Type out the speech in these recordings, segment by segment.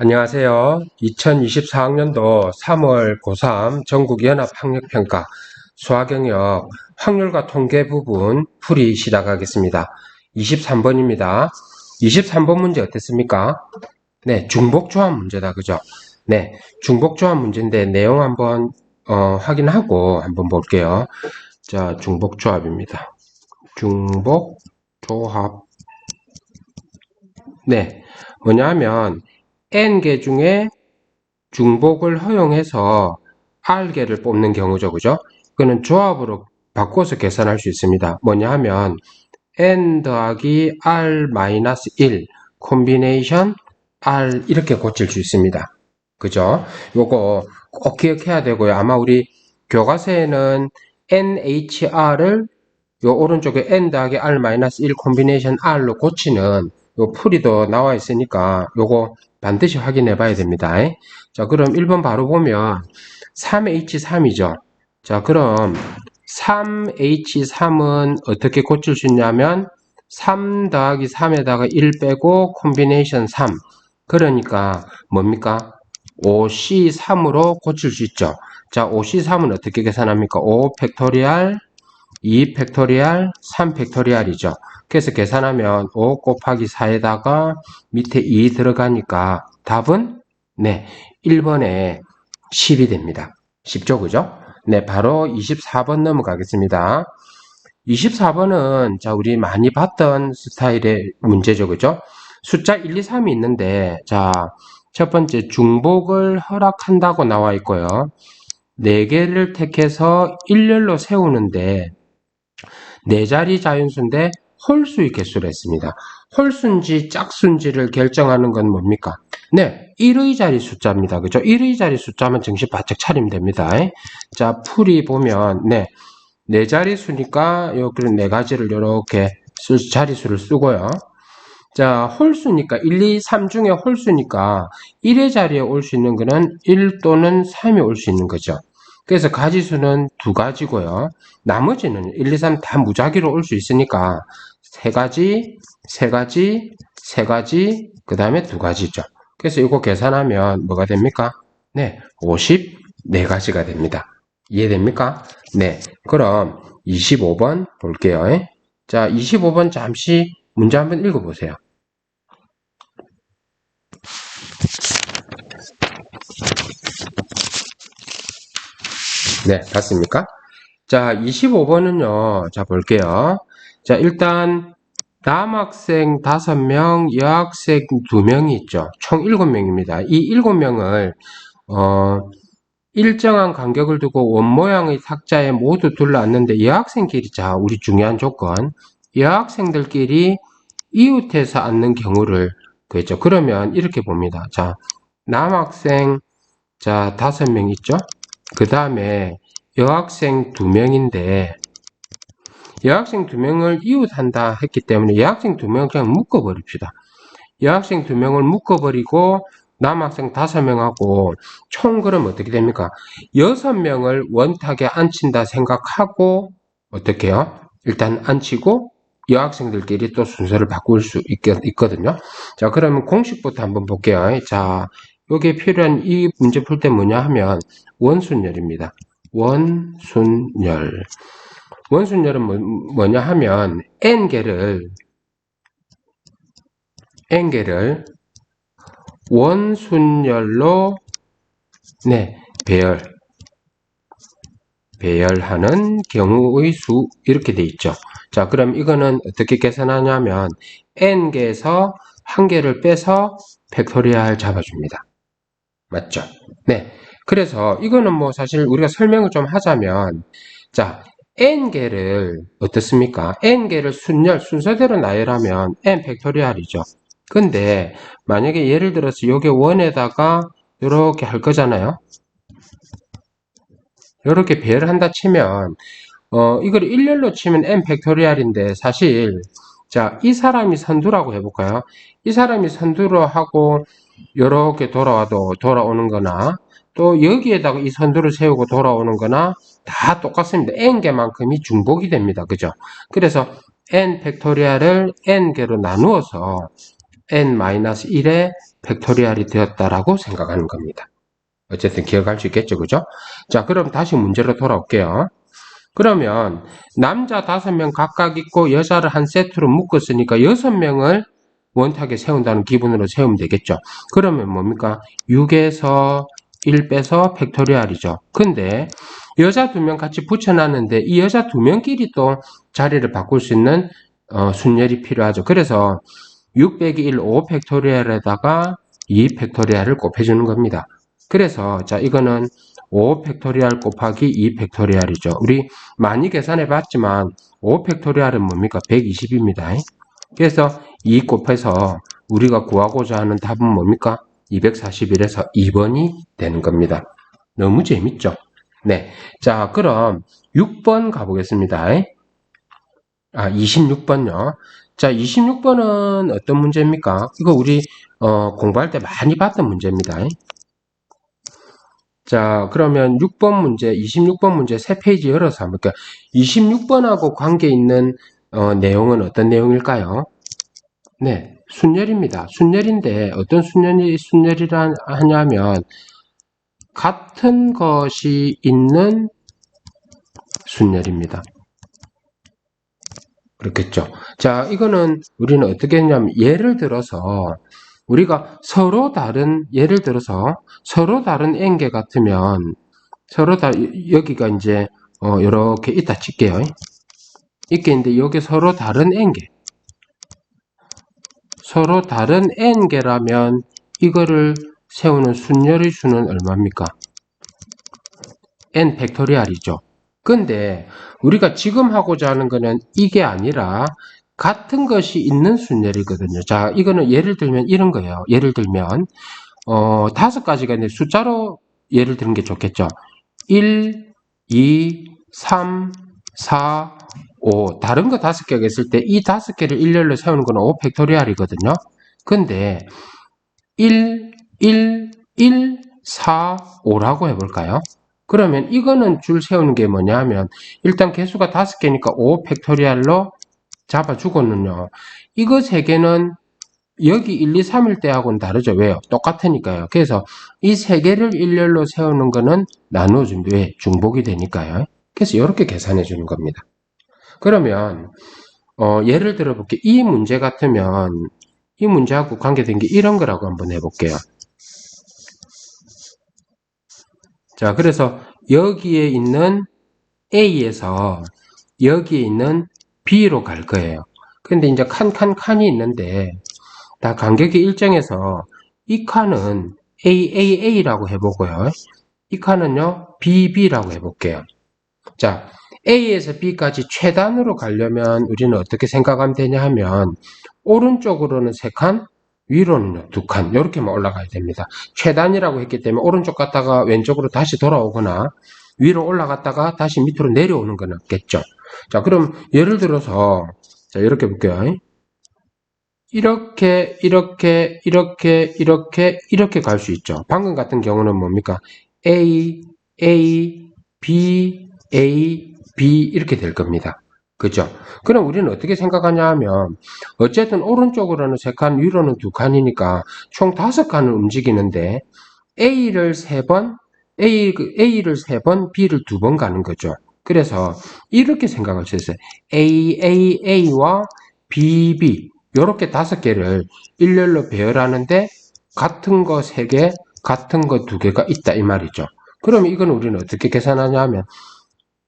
안녕하세요. 2024학년도 3월 고3 전국연합학력평가 수학영역 확률과 통계 부분 풀이 시작하겠습니다. 23번입니다. 23번 문제 어땠습니까? 네, 중복조합 문제다. 그죠? 네, 중복조합 문제인데 내용 한번 확인하고 한번 볼게요. 자, 중복조합입니다. 중복조합. 네, 뭐냐 하면 n개 중에 중복을 허용해서 r개를 뽑는 경우죠. 그죠? 그거는 조합으로 바꿔서 계산할 수 있습니다. 뭐냐 하면 n 더하기 r-1 콤비네이션 r 이렇게 고칠 수 있습니다. 그죠? 요거 꼭 기억해야 되고요. 아마 우리 교과서에는 NHR을 요 오른쪽에 n 더하기 r-1 콤비네이션 r로 고치는 요 풀이도 나와 있으니까 요거 반드시 확인해 봐야 됩니다. 자, 그럼 1번 바로 보면 3H3이죠. 자, 그럼 3H3은 어떻게 고칠 수 있냐면 3 더하기 3에다가 1 빼고 콤비네이션 3. 그러니까 뭡니까? 5C3으로 고칠 수 있죠. 자, 5C3은 어떻게 계산합니까? 5 팩토리얼 2 팩토리얼 3 팩토리얼이죠. 그래서 계산하면 5 곱하기 4에다가 밑에 2 들어가니까 답은 네 1번에 10이 됩니다. 쉽죠? 그죠? 네, 바로 24번 넘어가겠습니다. 24번은 자 우리 많이 봤던 스타일의 문제죠. 그죠? 숫자 1, 2, 3이 있는데 자 첫 번째 중복을 허락한다고 나와 있고요. 4개를 택해서 일렬로 세우는데 4자리 자연수인데 홀수의 개수를 했습니다. 홀수인지 짝수인지를 결정하는 건 뭡니까? 네, 1의 자리 숫자입니다. 그죠? 1의 자리 숫자만 정신 바짝 차리면 됩니다. 자, 풀이 보면 네 4자리 수니까 요 그런 4가지를 이렇게 자리수를 쓰고요. 자, 홀수니까 1, 2, 3 중에 홀수니까 1의 자리에 올 수 있는 거는 1 또는 3이 올 수 있는 거죠. 그래서 가지수는 2가지고요. 나머지는 1, 2, 3 다 무작위로 올 수 있으니까 3가지, 3가지, 3가지, 그 다음에 2가지죠. 그래서 이거 계산하면 뭐가 됩니까? 네, 54가지가 됩니다. 이해됩니까? 네, 그럼 25번 볼게요. 자, 25번 잠시 문제 한번 읽어보세요. 네, 봤습니까? 자, 25번은요, 자, 볼게요. 자, 일단, 남학생 5명, 여학생 2명이 있죠. 총 7명입니다. 이 7명을, 일정한 간격을 두고 원모양의 탁자에 모두 둘러앉는데 여학생끼리, 자, 우리 중요한 조건, 여학생들끼리 이웃해서 앉는 경우를 그랬죠. 그러면 이렇게 봅니다. 자, 남학생, 자, 5명 있죠? 그 다음에 여학생 2명인데 여학생 2명을 이웃한다 했기 때문에 여학생 2명을 그냥 묶어버립시다. 여학생 2명을 묶어버리고 남학생 5명하고 총 그럼 어떻게 됩니까? 6명을 원탁에 앉힌다 생각하고 어떻게 해요? 일단 앉히고 여학생들끼리 또 순서를 바꿀 수 있거든요. 자, 그러면 공식부터 한번 볼게요. 자, 여기에 필요한 이 문제 풀 때 뭐냐 하면 원순열입니다. 원순열. 원순열은 뭐냐 하면 n개를 원순열로 네, 배열하는 경우의 수 이렇게 돼 있죠. 자, 그럼 이거는 어떻게 계산하냐면 n개에서 한 개를 빼서 팩토리얼 잡아줍니다. 맞죠? 네. 그래서 이거는 뭐 사실 우리가 설명을 좀 하자면 자, n개를 어떻습니까? n개를 순서대로 나열하면 n 팩토리얼이죠. 근데 만약에 예를 들어서 요게 원에다가 이렇게 할 거잖아요. 이렇게 배열을 한다 치면 이걸 일렬로 치면 n 팩토리얼인데 사실 자, 이 사람이 선두라고 해볼까요? 이 사람이 선두로 하고 이렇게 돌아오는 거나 또 여기에다가 이 선두를 세우고 돌아오는 거나 다 똑같습니다. n개만큼이 중복이 됩니다. 그죠? 그래서 n 팩토리얼을 n개로 나누어서 n-1의 팩토리얼이 되었다라고 생각하는 겁니다. 어쨌든 기억할 수 있겠죠, 그죠? 자, 그럼 다시 문제로 돌아올게요. 그러면 남자 5명 각각 있고 여자를 한 세트로 묶었으니까 6명을 원탁에 세운다는 기분으로 세우면 되겠죠. 그러면 뭡니까? 6에서 1 빼서 팩토리얼이죠. 근데 여자 2명 같이 붙여놨는데 이 여자 2명끼리 또 자리를 바꿀 수 있는 순열이 필요하죠. 그래서 6 빼기 1, 5 팩토리얼에다가 2 팩토리얼을 곱해주는 겁니다. 그래서 자 이거는 5 팩토리얼 곱하기 2 팩토리얼이죠. 우리 많이 계산해 봤지만 5 팩토리얼은 뭡니까? 120입니다. 그래서 2 곱해서 우리가 구하고자 하는 답은 뭡니까? 241에서 2번이 되는 겁니다. 너무 재밌죠? 네. 자, 그럼 6번 가보겠습니다. 26번요. 자, 26번은 어떤 문제입니까? 이거 우리 공부할 때 많이 봤던 문제입니다. 자, 그러면 6번 문제, 26번 문제 3페이지 열어서 한번 볼게요. 26번하고 관계 있는 내용은 어떤 내용일까요? 네, 순열입니다. 순열인데 어떤 순열이라 하냐면 같은 것이 있는 순열입니다. 그렇겠죠. 자, 이거는 우리는 어떻게 했냐면 예를 들어서 우리가 예를 들어서 서로 다른 n개 같으면 여기가 이제 이렇게 있다 칠게요. 있게 있는데 여기 서로 다른 n개라면 이거를 세우는 순열의 수는 얼마입니까? n 팩토리얼이죠. 근데 우리가 지금 하고자 하는 거는 이게 아니라 같은 것이 있는 순열이거든요. 자, 이거는 예를 들면 이런 거예요. 예를 들면 5가지가 있는데 숫자로 예를 드는 게 좋겠죠. 1, 2, 3, 4, 5 다른 거 5개가 있을 때 이 5개를 일렬로 세우는 건 5 팩토리얼이거든요. 근데 1, 1, 1, 4, 5라고 해볼까요? 그러면 이거는 줄 세우는 게 뭐냐 하면 일단 개수가 5개니까 5 팩토리얼로 잡아주고는요. 이거 3개는 여기 1, 2, 3일 때하고는 다르죠. 왜요? 똑같으니까요. 그래서 이 3개를 일렬로 세우는 거는 나누어준 뒤에 중복이 되니까요. 그래서 이렇게 계산해 주는 겁니다. 그러면 예를 들어 볼게요. 이 문제 같으면 이 문제하고 관계된 게 이런 거라고 한번 해볼게요. 자, 그래서 여기에 있는 A에서 여기에 있는 B로 갈 거예요. 근데 이제 칸이 있는데 다 간격이 일정해서 이 칸은 AAA라고 해보고요. 이 칸은요 BB라고 해볼게요. 자, A에서 B까지 최단으로 가려면 우리는 어떻게 생각하면 되냐 하면 오른쪽으로는 3칸, 위로는 2칸 이렇게만 올라가야 됩니다. 최단이라고 했기 때문에 오른쪽 갔다가 왼쪽으로 다시 돌아오거나 위로 올라갔다가 다시 밑으로 내려오는 건 없겠죠. 자, 그럼 예를 들어서 자 이렇게 볼게요. 이렇게 갈 수 있죠. 방금 같은 경우는 뭡니까? A, B, B 이렇게 될 겁니다. 그죠? 그럼 우리는 어떻게 생각하냐 하면 어쨌든 오른쪽으로는 3칸, 위로는 2칸이니까 총 5칸을 움직이는데 A를 3번, B를 2번 가는 거죠. 그래서 이렇게 생각할 수 있어요. AAA와 BB 이렇게 5개를 일렬로 배열하는데 같은 거 3개, 같은 거 2개가 있다 이 말이죠. 그럼 이건 우리는 어떻게 계산하냐 하면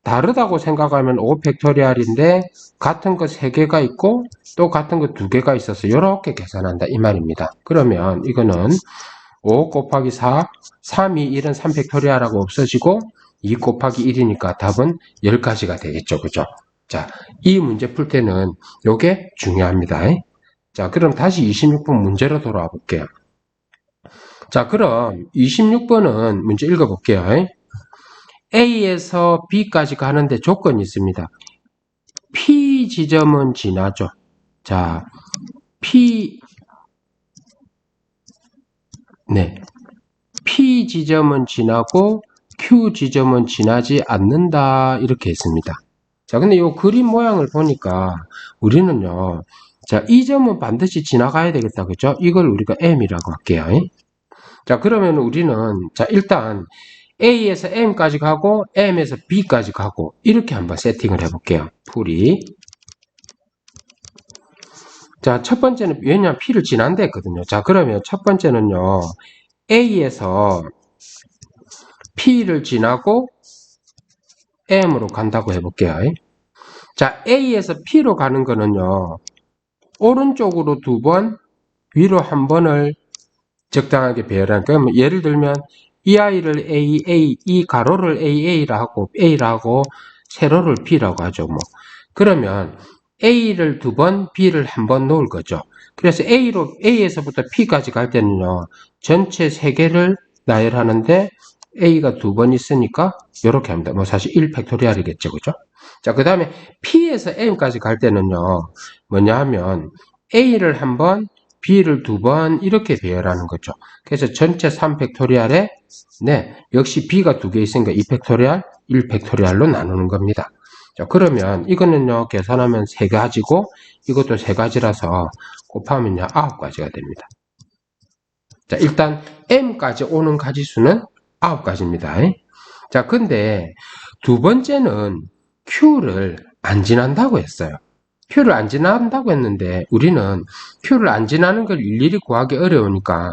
다르다고 생각하면 5 팩토리얼인데 같은 거 3개가 있고 또 같은 거 2개가 있어서 이렇게 계산한다 이 말입니다. 그러면 이거는 5 곱하기 4, 3이 1은 3 팩토리얼하고 없어지고 2 곱하기 1이니까 답은 10가지가 되겠죠. 그죠? 자, 이 문제 풀 때는 요게 중요합니다. 자, 그럼 다시 26번 문제로 돌아와 볼게요. 자, 그럼 26번은 문제 읽어볼게요. A에서 B까지 가는데 조건이 있습니다. P 지점은 지나죠. 자, P 지점은 지나고 Q 지점은 지나지 않는다. 이렇게 했습니다. 자, 근데 이 그림 모양을 보니까 우리는요, 자, 이 점은 반드시 지나가야 되겠다. 그죠? 이걸 우리가 M이라고 할게요. 자, 그러면 우리는, 자, 일단 A에서 M까지 가고, M에서 B까지 가고, 이렇게 한번 세팅을 해볼게요. 풀이. 자, 첫 번째는, 왜냐면 P를 지난다 했거든요. 자, 그러면 첫 번째는요, A에서 P를 지나고 M으로 간다고 해볼게요. 자, A에서 P로 가는 거는요, 오른쪽으로 2번, 위로 1번을 적당하게 배열한. 그러면 예를 들면, 이 아이를 AA, 이 가로를 AA라 하고, 세로를 B라고 하죠, 뭐. 그러면 A를 2번, B를 1번 놓을 거죠. 그래서 A에서부터 P까지 갈 때는요, 전체 3개를 나열하는데, A가 2번 있으니까, 이렇게 합니다. 뭐 사실 1팩토리얼이겠죠, 그죠? 자, 그 다음에 P에서 M까지 갈 때는요, 뭐냐 하면, A를 1번, B를 2번, 이렇게 배열하는 거죠. 그래서 전체 3팩토리얼에, 네, 역시 B가 2개 있으니까 2팩토리얼, 1팩토리얼로 나누는 겁니다. 자, 그러면 이거는요, 계산하면 3가지고, 이것도 3가지라서 곱하면요, 9가지가 됩니다. 자, 일단 M까지 오는 가지수는 9가지입니다. 자, 근데 두 번째는 Q를 안 지난다고 했어요. Q를 안 지난다고 했는데 우리는 Q를 안 지나는 걸 일일이 구하기 어려우니까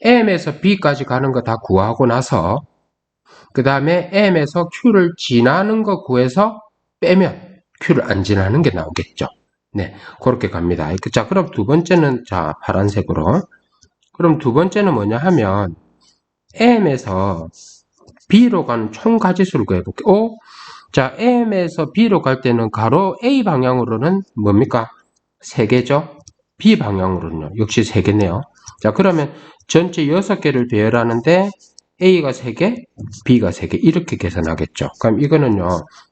M에서 B까지 가는 거 다 구하고 나서 그 다음에 M에서 Q를 지나는 거 구해서 빼면 Q를 안 지나는 게 나오겠죠. 네, 그렇게 갑니다. 자, 그럼 두 번째는 자, 파란색으로. 그럼 두 번째는 뭐냐 하면 M에서 B로 가는 총 가지수를 구해볼게요. 자, M에서 B로 갈 때는 가로 A 방향으로는 뭡니까? 3개죠? B 방향으로는요. 역시 3개네요. 자, 그러면 전체 6개를 배열하는데 A가 3개, B가 3개 이렇게 계산하겠죠. 그럼 이거는요.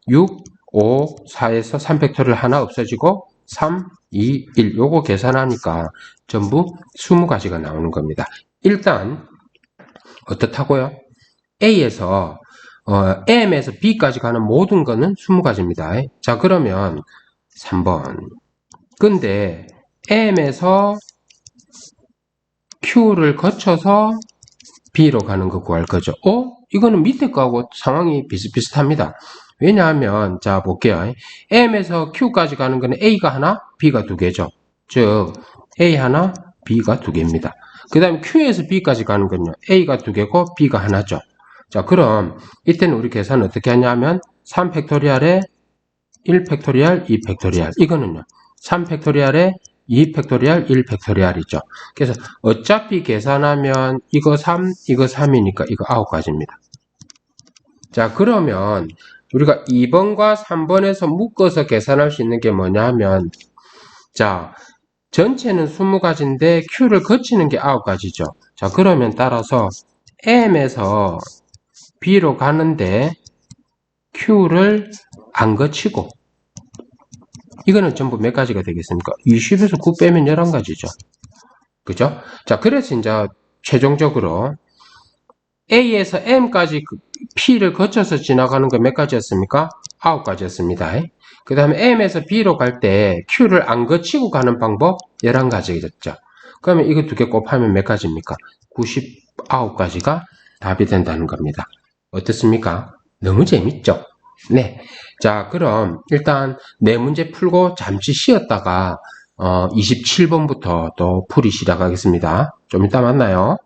6, 5, 4에서 3팩토리얼 하나 없어지고 3, 2, 1 요거 계산하니까 전부 20가지가 나오는 겁니다. 일단 어떻다고요? A에서 M에서 B까지 가는 모든 거는 20가지입니다. 자, 그러면 3번. 근데 M에서 Q를 거쳐서 B로 가는 거 구할 거죠. 이거는 밑에 거하고 상황이 비슷비슷합니다. 왜냐하면 자 볼게요. M에서 Q까지 가는 거는 A가 하나, B가 2개죠. 즉 A 하나, B가 2개입니다. 그 다음에 Q에서 B까지 가는 건요. A가 2개고 B가 하나죠. 자, 그럼 이때는 우리 계산 어떻게 하냐면 3팩토리얼에 1팩토리얼, 2팩토리얼 이거는요. 3팩토리얼에 2팩토리얼, 1팩토리얼이죠. 그래서 어차피 계산하면 이거 3, 이거 3이니까 이거 9가지입니다. 자, 그러면 우리가 2번과 3번에서 묶어서 계산할 수 있는 게 뭐냐 하면 자, 전체는 20가지인데 Q를 거치는 게 9가지죠. 자, 그러면 따라서 M에서 B로 가는데 Q를 안 거치고 이거는 전부 몇 가지가 되겠습니까? 20에서 9 빼면 11가지죠. 그죠? 자, 그래서 이제 최종적으로 A에서 M까지 P를 거쳐서 지나가는 거 몇 가지였습니까? 9가지였습니다. 그 다음에 M에서 B로 갈 때 Q를 안 거치고 가는 방법 11가지겠죠. 그러면 이거 2개 곱하면 몇 가지입니까? 99가지가 답이 된다는 겁니다. 어떻습니까? 너무 재밌죠? 네. 자, 그럼 일단 네 문제 풀고 잠시 쉬었다가 27번부터 또 풀이 시작하겠습니다. 좀 이따 만나요.